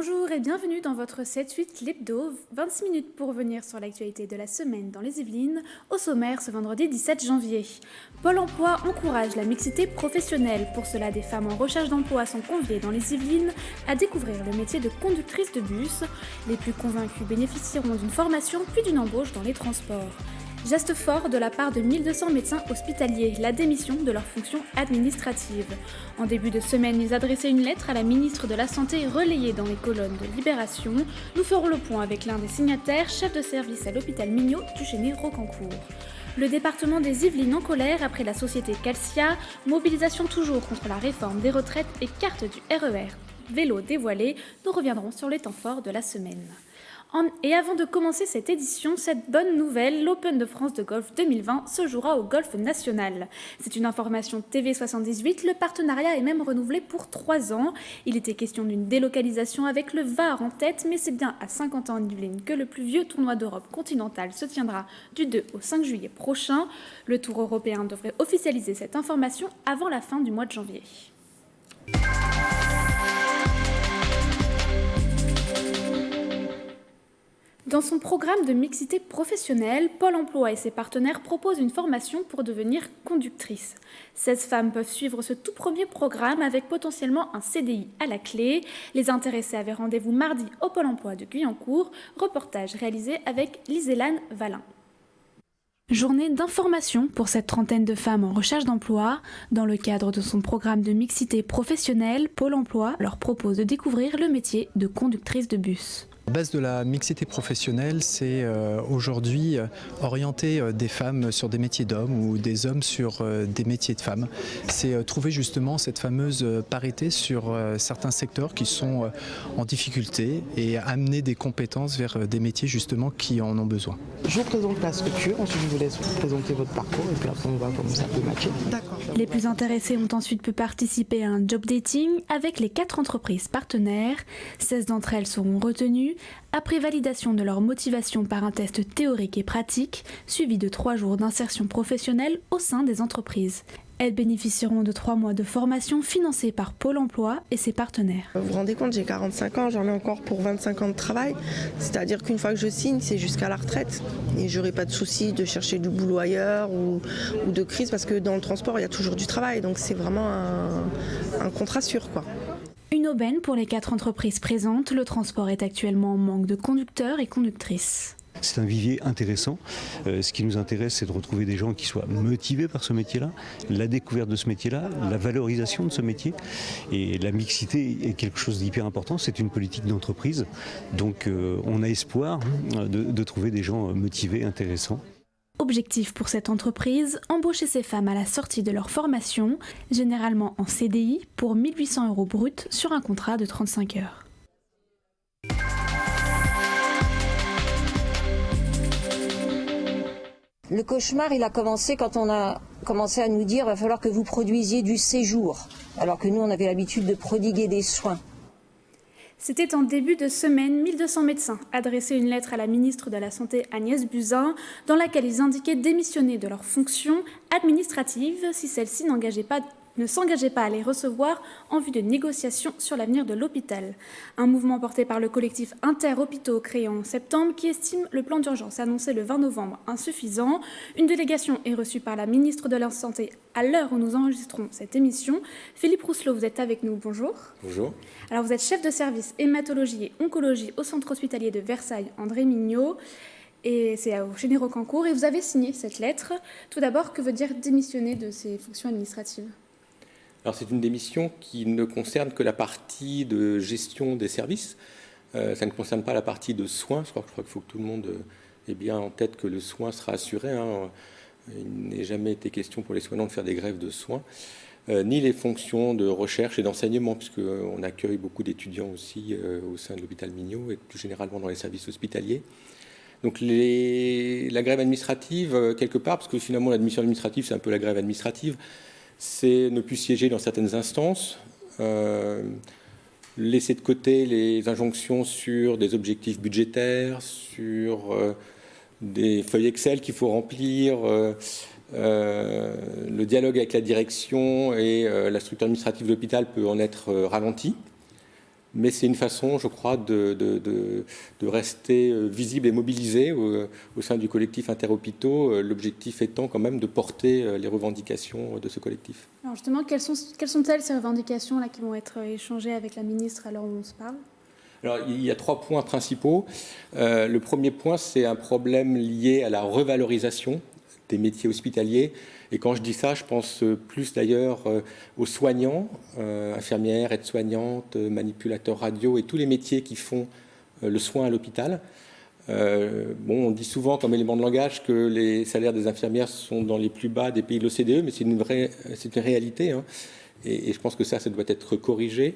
Bonjour et bienvenue dans votre 7-8 l'hebdo, 26 minutes pour revenir sur l'actualité de la semaine dans les Yvelines, au sommaire ce vendredi 17 janvier. Pôle emploi encourage la mixité professionnelle. Pour cela, des femmes en recherche d'emploi sont conviées dans les Yvelines à découvrir le métier de conductrice de bus. Les plus convaincus bénéficieront d'une formation puis d'une embauche dans les transports. Geste fort de la part de 1200 médecins hospitaliers, la démission de leurs fonctions administratives. En début de semaine, ils adressaient une lettre à la ministre de la Santé relayée dans les colonnes de Libération. Nous ferons le point avec l'un des signataires, chef de service à l'hôpital Mignot du Chénet-Rocancourt. Le département des Yvelines en colère après la société Calcia, mobilisation toujours contre la réforme des retraites et carte du RER. Vélo dévoilé, nous reviendrons sur les temps forts de la semaine. Et avant de commencer cette édition, cette bonne nouvelle, l'Open de France de golf 2020 se jouera au Golf National. C'est une information TV78, le partenariat est même renouvelé pour 3 ans. Il était question d'une délocalisation avec le Var en tête, mais c'est bien à Saint-Quentin-en-Yvelines que le plus vieux tournoi d'Europe continentale se tiendra du 2 au 5 juillet prochain. Le Tour européen devrait officialiser cette information avant la fin du mois de janvier. Dans son programme de mixité professionnelle, Pôle emploi et ses partenaires proposent une formation pour devenir conductrice. 16 femmes peuvent suivre ce tout premier programme avec potentiellement un CDI à la clé. Les intéressés avaient rendez-vous mardi au Pôle emploi de Guyancourt. Reportage réalisé avec Lisélane Valin. Journée d'information pour cette trentaine de femmes en recherche d'emploi. Dans le cadre de son programme de mixité professionnelle, Pôle emploi leur propose de découvrir le métier de conductrice de bus. La base de la mixité professionnelle, c'est aujourd'hui orienter des femmes sur des métiers d'hommes ou des hommes sur des métiers de femmes. C'est trouver justement cette fameuse parité sur certains secteurs qui sont en difficulté et amener des compétences vers des métiers justement qui en ont besoin. Je vous présente la structure, ensuite je vous laisse vous présenter votre parcours et puis après on voit comment ça peut matcher. D'accord. Les plus intéressés ont ensuite pu participer à un job dating avec les 4 entreprises partenaires. 16 d'entre elles seront retenues après validation de leur motivation par un test théorique et pratique, suivi de 3 jours d'insertion professionnelle au sein des entreprises. Elles bénéficieront de 3 mois de formation financée par Pôle emploi et ses partenaires. Vous vous rendez compte, j'ai 45 ans, j'en ai encore pour 25 ans de travail. C'est-à-dire qu'une fois que je signe, c'est jusqu'à la retraite. Et j'aurai pas de souci de chercher du boulot ailleurs ou de crise parce que dans le transport, il y a toujours du travail. Donc c'est vraiment un contrat sûr, quoi. Une aubaine pour les 4 entreprises présentes. Le transport est actuellement en manque de conducteurs et conductrices. C'est un vivier intéressant. Ce qui nous intéresse, c'est de retrouver des gens qui soient motivés par ce métier-là, la découverte de ce métier-là, la valorisation de ce métier. Et la mixité est quelque chose d'hyper important. C'est une politique d'entreprise. Donc on a espoir de trouver des gens motivés, intéressants. Objectif pour cette entreprise, embaucher ces femmes à la sortie de leur formation, généralement en CDI, pour 1 800 € bruts sur un contrat de 35 heures. Le cauchemar, il a commencé quand on a commencé à nous dire qu'il va falloir que vous produisiez du séjour, alors que nous, on avait l'habitude de prodiguer des soins. C'était en début de semaine, 1200 médecins adressaient une lettre à la ministre de la Santé Agnès Buzyn, dans laquelle ils indiquaient démissionner de leurs fonctions administratives si celles-ci ne s'engageaient pas à les recevoir en vue de négociations sur l'avenir de l'hôpital. Un mouvement porté par le collectif Inter-Hôpitaux créé en septembre qui estime le plan d'urgence annoncé le 20 novembre insuffisant. Une délégation est reçue par la ministre de la Santé à l'heure où nous enregistrons cette émission. Philippe Rousselot, vous êtes avec nous, bonjour. Bonjour. Alors vous êtes chef de service hématologie et oncologie au centre hospitalier de Versailles, André Mignot. Et c'est au Chénet-Rocancourt et vous avez signé cette lettre. Tout d'abord, que veut dire démissionner de ses fonctions administratives ? Alors c'est une démission qui ne concerne que la partie de gestion des services. Ça ne concerne pas la partie de soins. Je crois qu'il faut que tout le monde ait bien en tête que le soin sera assuré. Il n'est jamais été question pour les soignants de faire des grèves de soins, ni les fonctions de recherche et d'enseignement, puisqu'on accueille beaucoup d'étudiants aussi au sein de l'hôpital Mignot et plus généralement dans les services hospitaliers. Donc la grève administrative, quelque part, parce que finalement la démission administrative, c'est un peu la grève administrative, c'est ne plus siéger dans certaines instances, laisser de côté les injonctions sur des objectifs budgétaires, sur des feuilles Excel qu'il faut remplir, le dialogue avec la direction et la structure administrative de l'hôpital peut en être ralenti. mais c'est une façon, je crois, de rester visible et mobilisé au sein du collectif Interhôpitaux, l'objectif étant quand même de porter les revendications de ce collectif. Alors justement, quelles sont-elles ces revendications là qui vont être échangées avec la ministre à l'heure où on se parle ? Alors, il y a 3 points principaux. Le premier point, c'est un problème lié à la revalorisation des métiers hospitaliers. Et quand je dis ça, je pense plus d'ailleurs aux soignants, infirmières, aides-soignantes, manipulateurs radio et tous les métiers qui font le soin à l'hôpital. On dit souvent comme élément de langage que les salaires des infirmières sont dans les plus bas des pays de l'OCDE, mais c'est une réalité, hein. Et je pense que ça doit être corrigé.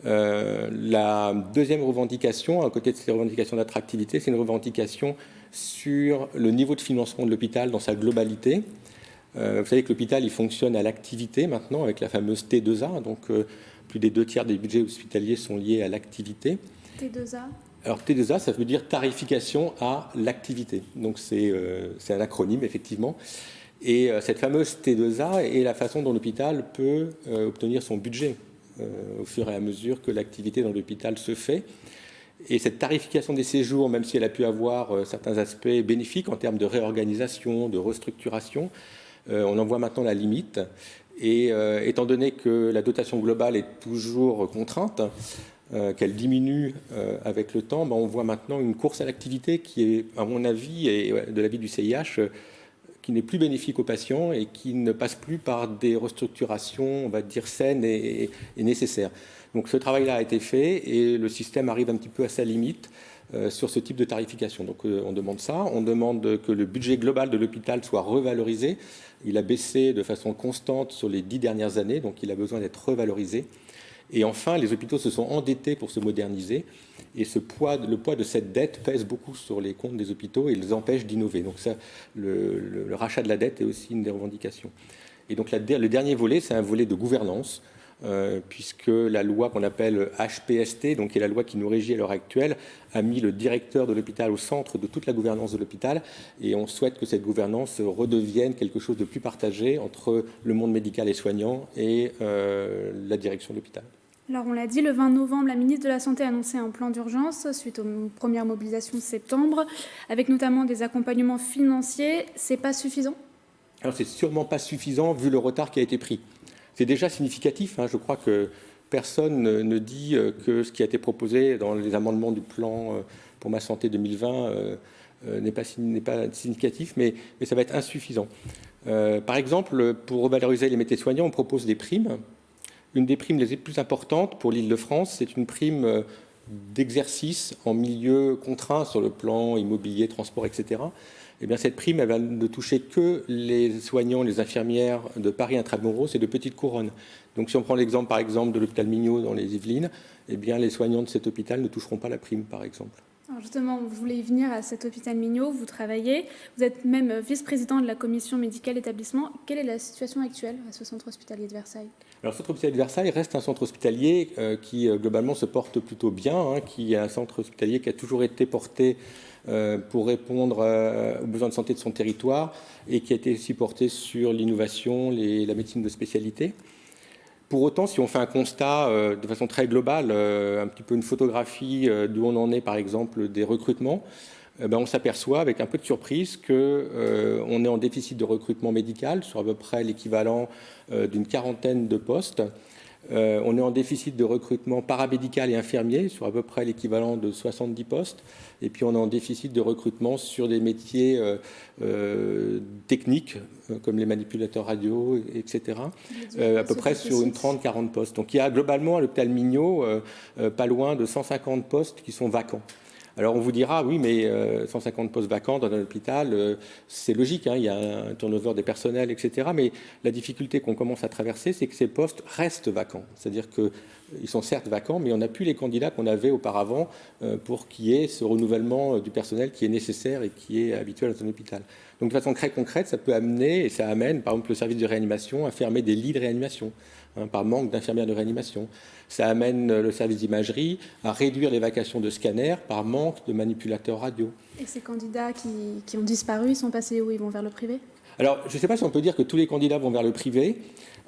La deuxième revendication, à côté de ces revendications d'attractivité, c'est une revendication sur le niveau de financement de l'hôpital dans sa globalité. Vous savez que l'hôpital il fonctionne à l'activité maintenant avec la fameuse T2A, donc plus des 2/3 des budgets hospitaliers sont liés à l'activité. T2A ? Alors T2A, ça veut dire tarification à l'activité, donc c'est un acronyme effectivement. Et cette fameuse T2A est la façon dont l'hôpital peut obtenir son budget au fur et à mesure que l'activité dans l'hôpital se fait. Et cette tarification des séjours, même si elle a pu avoir certains aspects bénéfiques en termes de réorganisation, de restructuration, on en voit maintenant la limite. Et étant donné que la dotation globale est toujours contrainte, qu'elle diminue avec le temps, on voit maintenant une course à l'activité qui est, à mon avis, et de l'avis du CIH, qui n'est plus bénéfique aux patients et qui ne passe plus par des restructurations, on va dire, saines et nécessaires. Donc ce travail-là a été fait et le système arrive un petit peu à sa limite sur ce type de tarification. Donc on demande ça, on demande que le budget global de l'hôpital soit revalorisé. Il a baissé de façon constante sur les 10 dernières années, donc il a besoin d'être revalorisé. Et enfin, les hôpitaux se sont endettés pour se moderniser. Et le poids de cette dette pèse beaucoup sur les comptes des hôpitaux et les empêche d'innover. Donc ça, le rachat de la dette est aussi une des revendications. Et donc le dernier volet, c'est un volet de gouvernance, puisque la loi qu'on appelle HPST, donc qui est la loi qui nous régit à l'heure actuelle, a mis le directeur de l'hôpital au centre de toute la gouvernance de l'hôpital. Et on souhaite que cette gouvernance redevienne quelque chose de plus partagé entre le monde médical et soignant et la direction de l'hôpital. Alors on l'a dit, le 20 novembre, la ministre de la Santé a annoncé un plan d'urgence suite aux premières mobilisations de septembre, avec notamment des accompagnements financiers. C'est pas suffisant ? Alors c'est sûrement pas suffisant vu le retard qui a été pris. C'est déjà significatif, hein. Je crois que personne ne dit que ce qui a été proposé dans les amendements du plan pour ma santé 2020 n'est pas significatif, mais ça va être insuffisant. Par exemple, pour revaloriser les métiers soignants, on propose des primes. Une des primes les plus importantes pour l'Île-de-France, c'est une prime d'exercice en milieu contraint sur le plan immobilier, transport, etc. Eh bien, cette prime, elle va ne toucher que les soignants, les infirmières de Paris intramuros et de Petite Couronne. Donc, si on prend l'exemple, par exemple, de l'hôpital Mignot dans les Yvelines, eh bien, les soignants de cet hôpital ne toucheront pas la prime, par exemple. Alors justement, vous voulez y venir à cet hôpital Mignot, vous travaillez, vous êtes même vice-président de la commission médicale établissement. Quelle est la situation actuelle à ce centre hospitalier de Versailles ? Alors, le centre hospitalier de Versailles reste un centre hospitalier qui, globalement, se porte plutôt bien, hein, qui est un centre hospitalier qui a toujours été porté pour répondre aux besoins de santé de son territoire et qui a été aussi porté sur l'innovation, la médecine de spécialité. Pour autant, si on fait un constat de façon très globale, un petit peu une photographie d'où on en est, par exemple, des recrutements, on s'aperçoit avec un peu de surprise qu'on est en déficit de recrutement médical sur à peu près l'équivalent d'une 40aine de postes. On est en déficit de recrutement paramédical et infirmier sur à peu près l'équivalent de 70 postes. Et puis on est en déficit de recrutement sur des métiers techniques comme les manipulateurs radio, etc. À peu près sur une 30-40 postes. Donc il y a globalement à l'hôpital Mignot pas loin de 150 postes qui sont vacants. Alors on vous dira, oui, mais 150 postes vacants dans un hôpital, c'est logique, hein, il y a un turnover des personnels, etc. Mais la difficulté qu'on commence à traverser, c'est que ces postes restent vacants. C'est-à-dire qu'ils sont certes vacants, mais on n'a plus les candidats qu'on avait auparavant pour qu'il y ait ce renouvellement du personnel qui est nécessaire et qui est habituel dans un hôpital. Donc de façon très concrète, ça peut amener, et ça amène, par exemple, le service de réanimation à fermer des lits de réanimation. par manque d'infirmières de réanimation. Ça amène le service d'imagerie à réduire les vacations de scanners par manque de manipulateurs radio. Et ces candidats qui ont disparu, ils sont passés où? Ils vont vers le privé? Alors, je ne sais pas si on peut dire que tous les candidats vont vers le privé.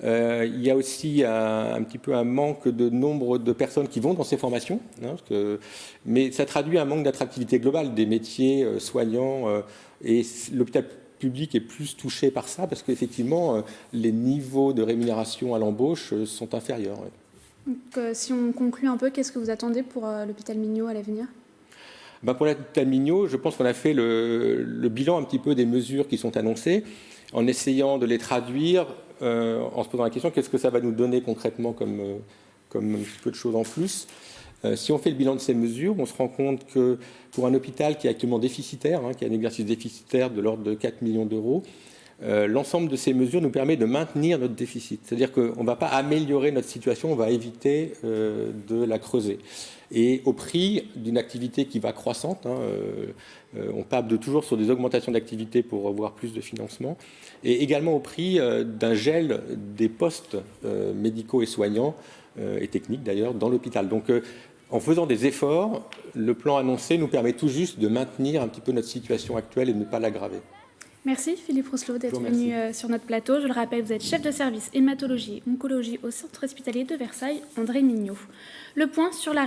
Il y a aussi un petit peu un manque de nombre de personnes qui vont dans ces formations, mais ça traduit un manque d'attractivité globale des métiers soignants, et l'hôpital public est plus touché par ça parce qu'effectivement, les niveaux de rémunération à l'embauche sont inférieurs. Donc, si on conclut un peu, qu'est-ce que vous attendez pour l'hôpital Mignot à l'avenir? Pour l'hôpital Mignot, je pense qu'on a fait le bilan un petit peu des mesures qui sont annoncées, en essayant de les traduire, en se posant la question qu'est-ce que ça va nous donner concrètement comme un petit peu de choses en plus. Si on fait le bilan de ces mesures, on se rend compte que pour un hôpital qui est actuellement déficitaire, qui a un exercice déficitaire de l'ordre de 4 millions d'euros, l'ensemble de ces mesures nous permet de maintenir notre déficit. C'est-à-dire qu'on ne va pas améliorer notre situation, on va éviter de la creuser. Et au prix d'une activité qui va croissante, on table toujours sur des augmentations d'activité pour avoir plus de financement, et également au prix d'un gel des postes médicaux et soignants, et techniques d'ailleurs, dans l'hôpital. Donc en faisant des efforts, le plan annoncé nous permet tout juste de maintenir un petit peu notre situation actuelle et de ne pas l'aggraver. Merci Philippe Rousselot d'être venu sur notre plateau. Je le rappelle, vous êtes chef de service hématologie et oncologie au centre hospitalier de Versailles, André Mignot. Le point sur la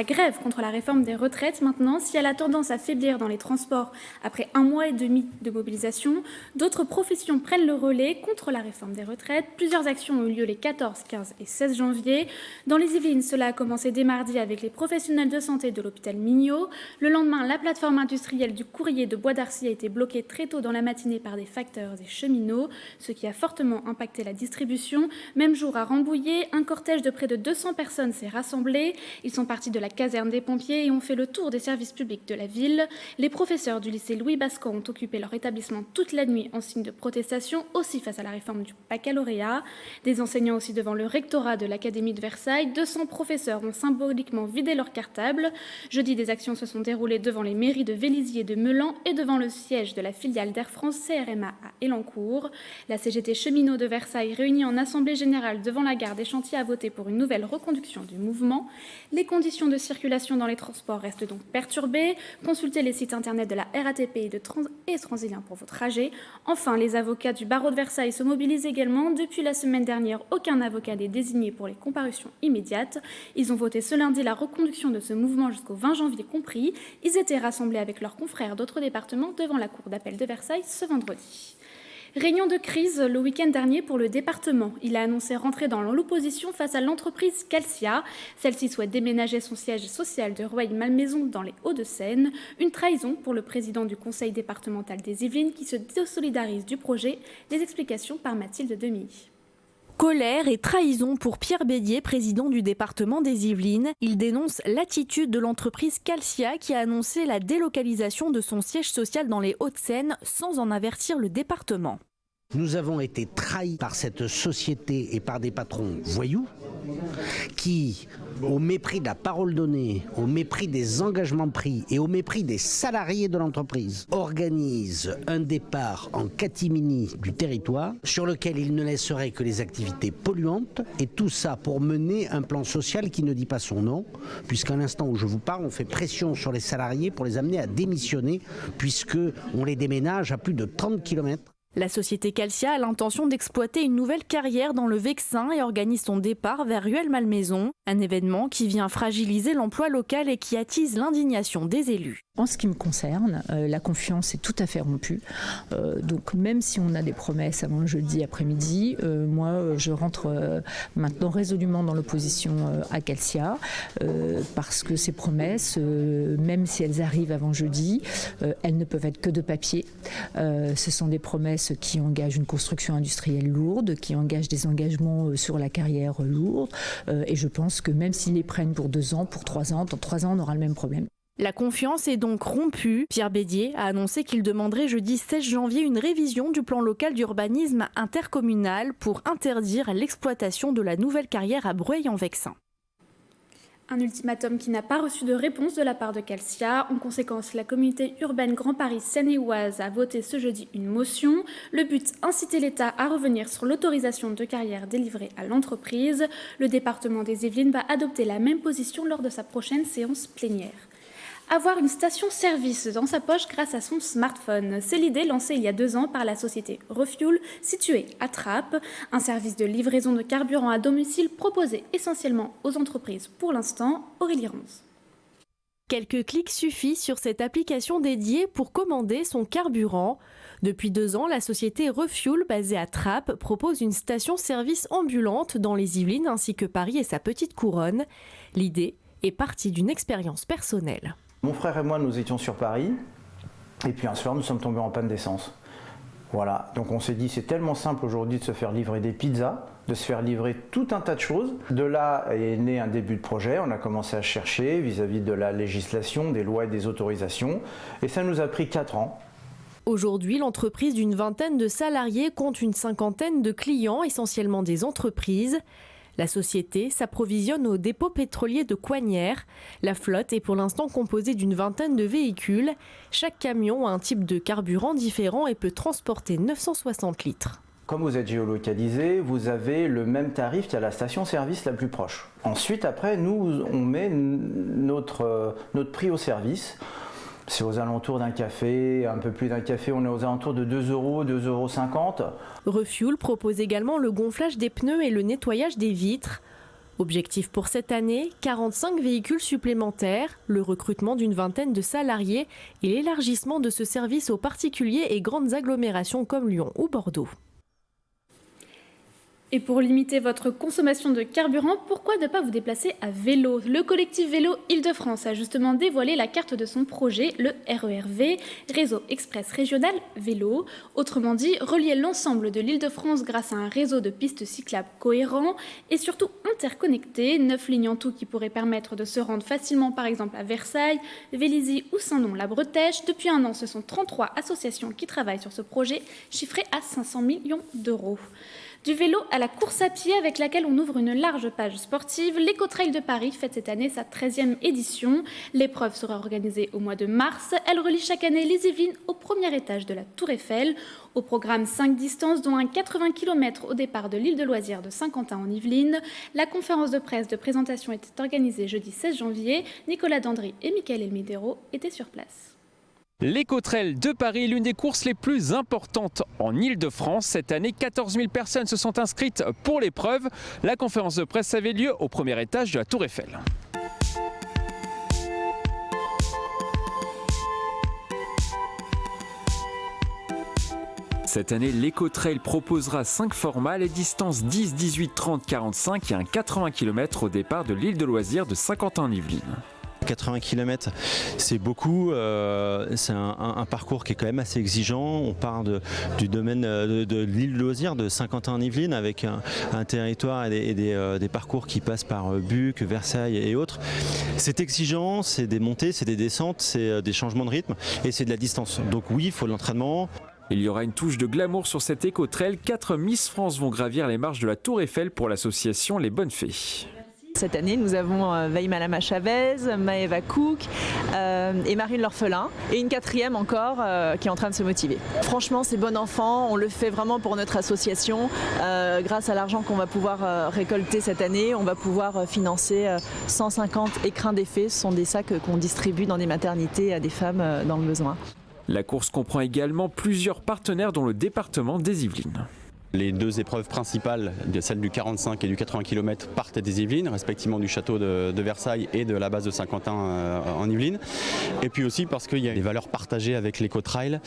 grève contre la réforme des retraites maintenant. Si elle a tendance à faiblir dans les transports après 1 mois et demi de mobilisation, d'autres professions prennent le relais contre la réforme des retraites. Plusieurs actions ont eu lieu les 14, 15 et 16 janvier. Dans les Yvelines, cela a commencé dès mardi avec les professionnels de santé de l'hôpital Mignot. Le lendemain, la plateforme industrielle du courrier de Bois d'Arcy a été bloquée très tôt dans la matinée par des facteurs et cheminots, ce qui a fortement impacté la distribution. Même jour à Rambouillet, un cortège de près de 200 personnes s'est rassemblé. Ils sont partis de la caserne des pompiers et ont fait le tour des services publics de la ville. Les professeurs du lycée Louis Bascan ont occupé leur établissement toute la nuit en signe de protestation, aussi face à la réforme du baccalauréat. Des enseignants aussi devant le rectorat de l'Académie de Versailles. 200 professeurs ont symboliquement vidé leurs cartables. Jeudi, des actions se sont déroulées devant les mairies de Vélizy et de Meulan et devant le siège de la filiale d'Air France CRMA à Élancourt. La CGT cheminot de Versailles, réunie en assemblée générale devant la gare des Chantiers, a voté pour une nouvelle reconduction du mouvement. Les conditions de circulation dans les transports restent donc perturbées. Consultez les sites internet de la RATP et Transilien pour vos trajets. Enfin, les avocats du barreau de Versailles se mobilisent également. Depuis la semaine dernière, aucun avocat n'est désigné pour les comparutions immédiates. Ils ont voté ce lundi la reconduction de ce mouvement jusqu'au 20 janvier compris. Ils étaient rassemblés avec leurs confrères d'autres départements devant la cour d'appel de Versailles ce vendredi. Réunion de crise le week-end dernier pour le département. Il a annoncé rentrer dans l'opposition face à l'entreprise Calcia. Celle-ci souhaite déménager son siège social de Rueil-Malmaison dans les Hauts-de-Seine. Une trahison pour le président du conseil départemental des Yvelines qui se désolidarise du projet. Les explications par Mathilde Demilly. Colère et trahison pour Pierre Bédier, président du département des Yvelines. Il dénonce l'attitude de l'entreprise Calcia qui a annoncé la délocalisation de son siège social dans les Hauts-de-Seine sans en avertir le département. Nous avons été trahis par cette société et par des patrons voyous qui, au mépris de la parole donnée, au mépris des engagements pris et au mépris des salariés de l'entreprise, organisent un départ en catimini du territoire sur lequel ils ne laisseraient que les activités polluantes et tout ça pour mener un plan social qui ne dit pas son nom, puisqu'à l'instant où je vous parle, on fait pression sur les salariés pour les amener à démissionner puisqu'on les déménage à plus de 30 km. La société Calcia a l'intention d'exploiter une nouvelle carrière dans le Vexin et organise son départ vers Rueil-Malmaison, un événement qui vient fragiliser l'emploi local et qui attise l'indignation des élus. En ce qui me concerne, la confiance est tout à fait rompue. Donc même si on a des promesses avant le jeudi après-midi, moi je rentre maintenant résolument dans l'opposition à Calcia parce que ces promesses, même si elles arrivent avant jeudi, elles ne peuvent être que de papier. Ce sont des promesses qui engagent une construction industrielle lourde, qui engagent des engagements sur la carrière lourde. Et je pense que même s'ils les prennent pour 2 ans, pour 3 ans, dans 3 ans on aura le même problème. La confiance est donc rompue. Pierre Bédier a annoncé qu'il demanderait jeudi 16 janvier une révision du plan local d'urbanisme intercommunal pour interdire l'exploitation de la nouvelle carrière à Breuil-en-Vexin. Un ultimatum qui n'a pas reçu de réponse de la part de Calcia. En conséquence, la communauté urbaine Grand Paris Seine-et-Oise a voté ce jeudi une motion. Le but, inciter l'État à revenir sur l'autorisation de carrière délivrée à l'entreprise. Le département des Yvelines va adopter la même position lors de sa prochaine séance plénière. Avoir une station-service dans sa poche grâce à son smartphone. C'est l'idée lancée il y a 2 ans par la société Refuel, située à Trappes. Un service de livraison de carburant à domicile proposé essentiellement aux entreprises pour l'instant. Aurélie Rance. Quelques clics suffisent sur cette application dédiée pour commander son carburant. Depuis 2 ans, la société Refuel, basée à Trappes, propose une station-service ambulante dans les Yvelines ainsi que Paris et sa petite couronne. L'idée est partie d'une expérience personnelle. Mon frère et moi, nous étions sur Paris, et puis un soir, nous sommes tombés en panne d'essence. Voilà, donc on s'est dit, c'est tellement simple aujourd'hui de se faire livrer des pizzas, de se faire livrer tout un tas de choses. De là est né un début de projet, on a commencé à chercher vis-à-vis de la législation, des lois et des autorisations, et ça nous a pris 4 ans. Aujourd'hui, l'entreprise d'une 20aine de salariés compte une 50aine de clients, essentiellement des entreprises. La société s'approvisionne au dépôt pétrolier de Coignières. La flotte est pour l'instant composée d'une 20aine de véhicules. Chaque camion a un type de carburant différent et peut transporter 960 litres. Comme vous êtes géolocalisé, vous avez le même tarif qu'à la station-service la plus proche. Ensuite, après, nous, on met notre prix au service. C'est aux alentours d'un café, un peu plus d'un café, on est aux alentours de 2 €, 2,50 €. Refuel propose également le gonflage des pneus et le nettoyage des vitres. Objectif pour cette année, 45 véhicules supplémentaires, le recrutement d'une 20aine de salariés et l'élargissement de ce service aux particuliers et grandes agglomérations comme Lyon ou Bordeaux. Et pour limiter votre consommation de carburant, pourquoi ne pas vous déplacer à vélo ? Le collectif Vélo Île-de-France a justement dévoilé la carte de son projet, le RERV, Réseau Express Régional Vélo. Autrement dit, relier l'ensemble de l'Île-de-France grâce à un réseau de pistes cyclables cohérent et surtout interconnecté. 9 lignes en tout qui pourraient permettre de se rendre facilement par exemple à Versailles, Vélizy ou Saint-Nom-la-Bretèche. Depuis 1 an, ce sont 33 associations qui travaillent sur ce projet, chiffré à 500 millions d'euros. Du vélo à la course à pied avec laquelle on ouvre une large page sportive, l'Éco-Trail de Paris fête cette année sa 13e édition. L'épreuve sera organisée au mois de mars. Elle relie chaque année les Yvelines au premier étage de la Tour Eiffel. Au programme 5 distances, dont un 80 km au départ de l'île de loisirs de Saint-Quentin en Yvelines. La conférence de presse de présentation était organisée jeudi 16 janvier. Nicolas Dandry et Mickaël Elmidero étaient sur place. L'Éco-Trail de Paris est l'une des courses les plus importantes en Île-de-France. Cette année, 14 000 personnes se sont inscrites pour l'épreuve. La conférence de presse avait lieu au premier étage de la Tour Eiffel. Cette année, l'Éco-Trail proposera 5 formats, les distances 10, 18, 30, 45 et un 80 km au départ de l'île de loisirs de Saint-Quentin-en-Yvelines. 80 km, c'est beaucoup, c'est un parcours qui est quand même assez exigeant. On part du domaine de l'île de loisirs de Saint-Quentin-en-Yvelines avec un territoire et des parcours qui passent par Buc, Versailles et autres. C'est exigeant, c'est des montées, c'est des descentes, c'est des changements de rythme et c'est de la distance. Donc oui, il faut de l'entraînement. Il y aura une touche de glamour sur cet Éco-Trail. 4 Miss France vont gravir les marches de la Tour Eiffel pour l'association Les Bonnes Fées. Cette année, nous avons Veïmalama Chavez, Maëva Cook et Marine L'Orphelin et une 4e encore qui est en train de se motiver. Franchement, c'est bon enfant, on le fait vraiment pour notre association. Grâce à l'argent qu'on va pouvoir récolter cette année, on va pouvoir financer 150 écrins d'effets. Ce sont des sacs qu'on distribue dans des maternités à des femmes dans le besoin. La course comprend également plusieurs partenaires dont le département des Yvelines. Les 2 épreuves principales, celle du 45 et du 80 km, partent des Yvelines, respectivement du château de Versailles et de la base de Saint-Quentin en Yvelines. Et puis aussi parce qu'il y a des valeurs partagées avec l'Éco-Trail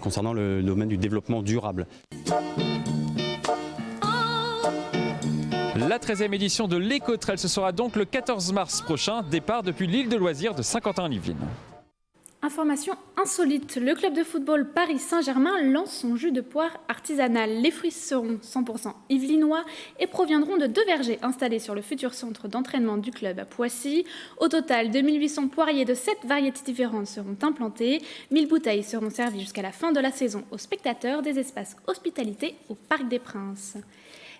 concernant le domaine du développement durable. La 13e édition de l'Éco-Trail, ce sera donc le 14 mars prochain, départ depuis l'île de loisirs de Saint-Quentin-en-Yvelines. Information insolite, le club de football Paris Saint-Germain lance son jus de poire artisanal. Les fruits seront 100% yvelinois et proviendront de 2 vergers installés sur le futur centre d'entraînement du club à Poissy. Au total, 2800 poiriers de 7 variétés différentes seront implantés. 1000 bouteilles seront servies jusqu'à la fin de la saison aux spectateurs des espaces hospitalité au Parc des Princes.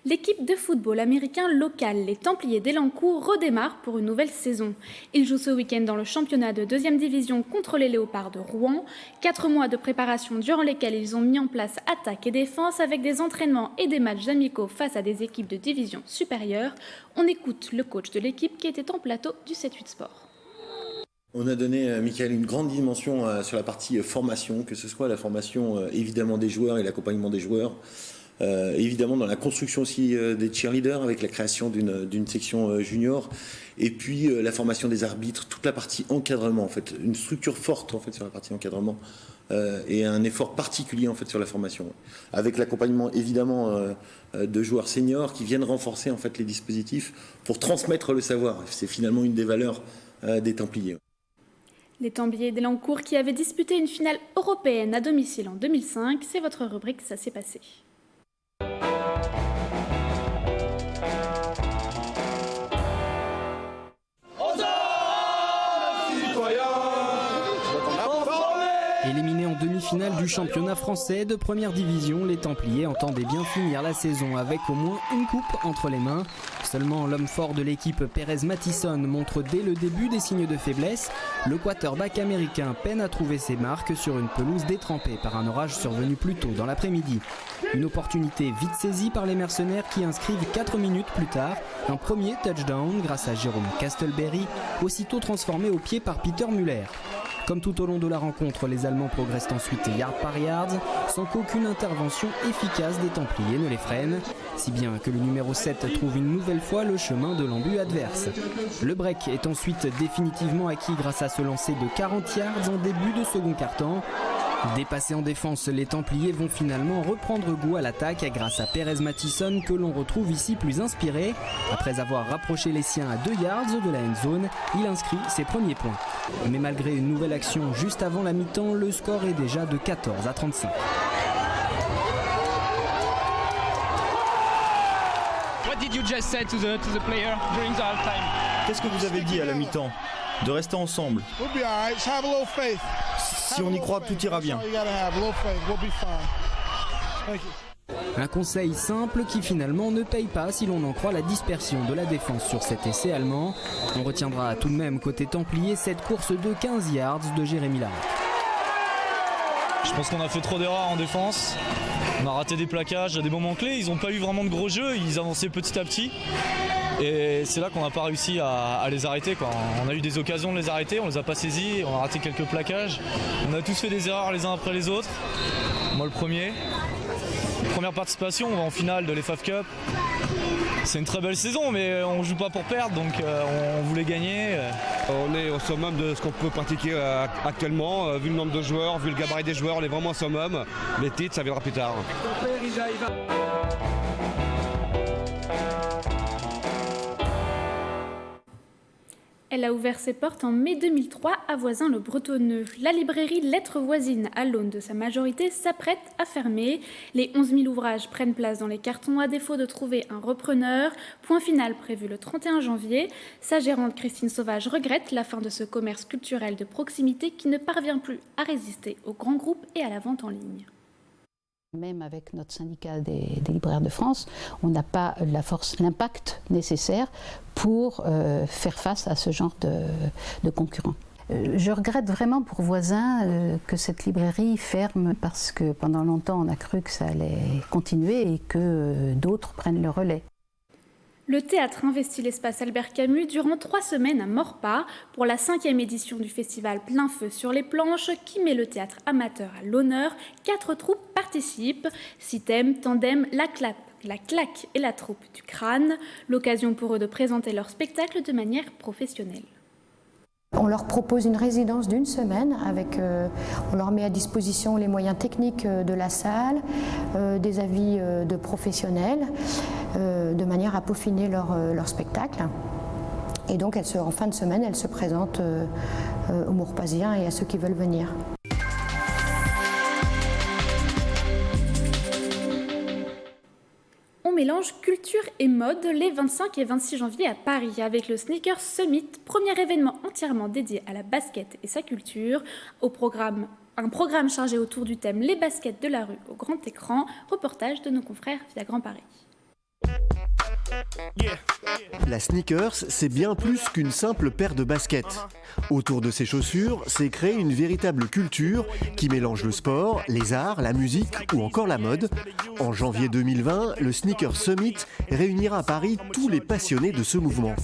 L'équipe de football américain local, les Templiers d'Elancourt, redémarre pour une nouvelle saison. Ils jouent ce week-end dans le championnat de 2e division contre les Léopards de Rouen. 4 mois de préparation durant lesquels ils ont mis en place attaque et défense avec des entraînements et des matchs amicaux face à des équipes de division supérieure. On écoute le coach de l'équipe qui était en plateau du 7-8 Sport. On a donné, Michael, une grande dimension sur la partie formation, que ce soit la formation évidemment des joueurs et l'accompagnement des joueurs. Évidemment dans la construction aussi des cheerleaders avec la création d'une section junior et puis la formation des arbitres, toute la partie encadrement en fait, une structure forte en fait sur la partie encadrement et un effort particulier en fait sur la formation avec l'accompagnement évidemment de joueurs seniors qui viennent renforcer en fait les dispositifs pour transmettre le savoir. C'est finalement une des valeurs des Templiers. Les Templiers d'Elancourt qui avaient disputé une finale européenne à domicile en 2005, c'est votre rubrique Ça s'est passé. Éliminés en demi-finale du championnat français de première division, les Templiers entendaient bien finir la saison avec au moins une coupe entre les mains. Seulement l'homme fort de l'équipe, Perez Mattison, montre dès le début des signes de faiblesse. Le quarterback américain peine à trouver ses marques sur une pelouse détrempée par un orage survenu plus tôt dans l'après-midi. Une opportunité vite saisie par les mercenaires qui inscrivent 4 minutes plus tard un premier touchdown grâce à Jérôme Castelberry, aussitôt transformé au pied par Peter Muller. Comme tout au long de la rencontre, les Allemands progressent ensuite yard par yard, sans qu'aucune intervention efficace des Templiers ne les freine, si bien que le numéro 7 trouve une nouvelle fois le chemin de l'embut adverse. Le break est ensuite définitivement acquis grâce à ce lancer de 40 yards en début de second quart-temps. Dépassés en défense, les Templiers vont finalement reprendre goût à l'attaque grâce à Perez Mattison que l'on retrouve ici plus inspiré. Après avoir rapproché les siens à 2 yards de la end zone, il inscrit ses premiers points. Mais malgré une nouvelle action juste avant la mi-temps, le score est déjà de 14-35. What did you just say to the player during the halftime? Qu'est-ce que vous avez dit à la mi-temps? De rester ensemble. Si on y croit, tout ira bien. Un conseil simple qui finalement ne paye pas si l'on en croit la dispersion de la défense sur cet essai allemand. On retiendra tout de même côté Templier cette course de 15 yards de Jérémy Larac. Je pense qu'on a fait trop d'erreurs en défense. On a raté des plaquages à des moments clés. Ils n'ont pas eu vraiment de gros jeux, ils avançaient petit à petit. Et c'est là qu'on n'a pas réussi à les arrêter, quoi. On a eu des occasions de les arrêter, on les a pas saisis, on a raté quelques plaquages. On a tous fait des erreurs les uns après les autres. Moi le premier. Première participation, on va en finale de l'EFAF Cup. C'est une très belle saison, mais on joue pas pour perdre, donc on voulait gagner. On est au summum de ce qu'on peut pratiquer actuellement. Vu le nombre de joueurs, vu le gabarit des joueurs, on est vraiment au summum. Les titres, ça viendra plus tard. Elle a ouvert ses portes en mai 2003 à Voisins-le-Bretonneux. La librairie Lettres voisines, à l'aune de sa majorité, s'apprête à fermer. Les 11 000 ouvrages prennent place dans les cartons à défaut de trouver un repreneur. Point final prévu le 31 janvier. Sa gérante Christine Sauvage regrette la fin de ce commerce culturel de proximité qui ne parvient plus à résister aux grands groupes et à la vente en ligne. Même avec notre syndicat des libraires de France, on n'a pas la force, l'impact nécessaire pour faire face à ce genre de concurrents. Je regrette vraiment pour Voisins que cette librairie ferme parce que pendant longtemps on a cru que ça allait continuer et que d'autres prennent le relais. Le théâtre investit l'espace Albert Camus durant 3 semaines à Maurepas pour la 5e édition du festival Plein Feu sur les planches qui met le théâtre amateur à l'honneur. 4 troupes participent, Système, Tandem, La Claque et la troupe du Crâne. L'occasion pour eux de présenter leur spectacle de manière professionnelle. On leur propose une résidence d'1 semaine, on leur met à disposition les moyens techniques de la salle, des avis de professionnels, de manière à peaufiner leur spectacle. Et donc en fin de semaine, elles se présentent aux Maurepasiens et à ceux qui veulent venir. On mélange culture et mode les 25 et 26 janvier à Paris avec le Sneaker Summit, premier événement entièrement dédié à la basket et sa culture. Un programme chargé autour du thème Les baskets de la rue au grand écran, reportage de nos confrères via Grand Paris. La sneakers, c'est bien plus qu'une simple paire de baskets. Autour de ces chaussures, s'est créée une véritable culture qui mélange le sport, les arts, la musique ou encore la mode. En janvier 2020, le Sneaker Summit réunira à Paris tous les passionnés de ce mouvement.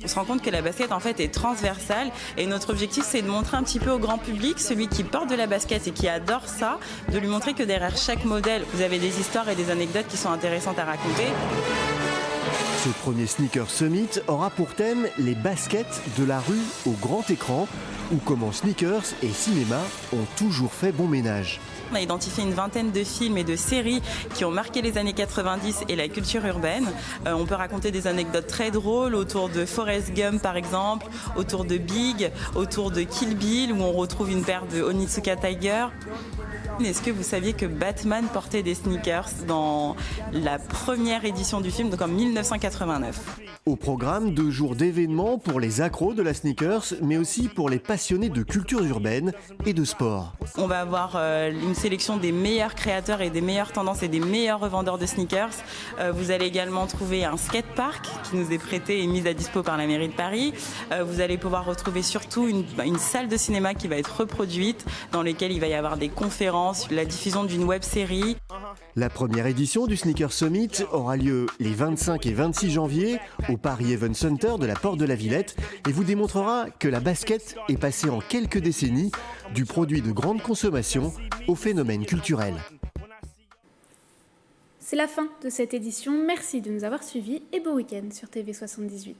On se rend compte que la basket en fait est transversale et notre objectif c'est de montrer un petit peu au grand public, celui qui porte de la basket et qui adore ça, de lui montrer que derrière chaque modèle, vous avez des histoires et des anecdotes qui sont intéressantes à raconter. Ce premier Sneaker Summit aura pour thème les baskets de la rue au grand écran, ou comment sneakers et cinéma ont toujours fait bon ménage. On a identifié une vingtaine de films et de séries qui ont marqué les années 90 et la culture urbaine. On peut raconter des anecdotes très drôles autour de Forrest Gump par exemple, autour de Big, autour de Kill Bill où on retrouve une paire de Onitsuka Tiger. Est-ce que vous saviez que Batman portait des sneakers dans la première édition du film, donc en 1989 ? Au programme, 2 jours d'événements pour les accros de la sneakers, mais aussi pour les passionnés de culture urbaine et de sport. On va avoir une sélection des meilleurs créateurs et des meilleures tendances et des meilleurs revendeurs de sneakers. Vous allez également trouver un skatepark qui nous est prêté et mis à dispo par la mairie de Paris. Vous allez pouvoir retrouver surtout une salle de cinéma qui va être reproduite, dans laquelle il va y avoir des conférences, la diffusion d'une web-série. La première édition du Sneaker Summit aura lieu les 25 et 26 janvier au Paris Event Center de la Porte de la Villette et vous démontrera que la basket est passée en quelques décennies du produit de grande consommation au phénomène culturel. C'est la fin de cette édition. Merci de nous avoir suivis et bon week-end sur TV78.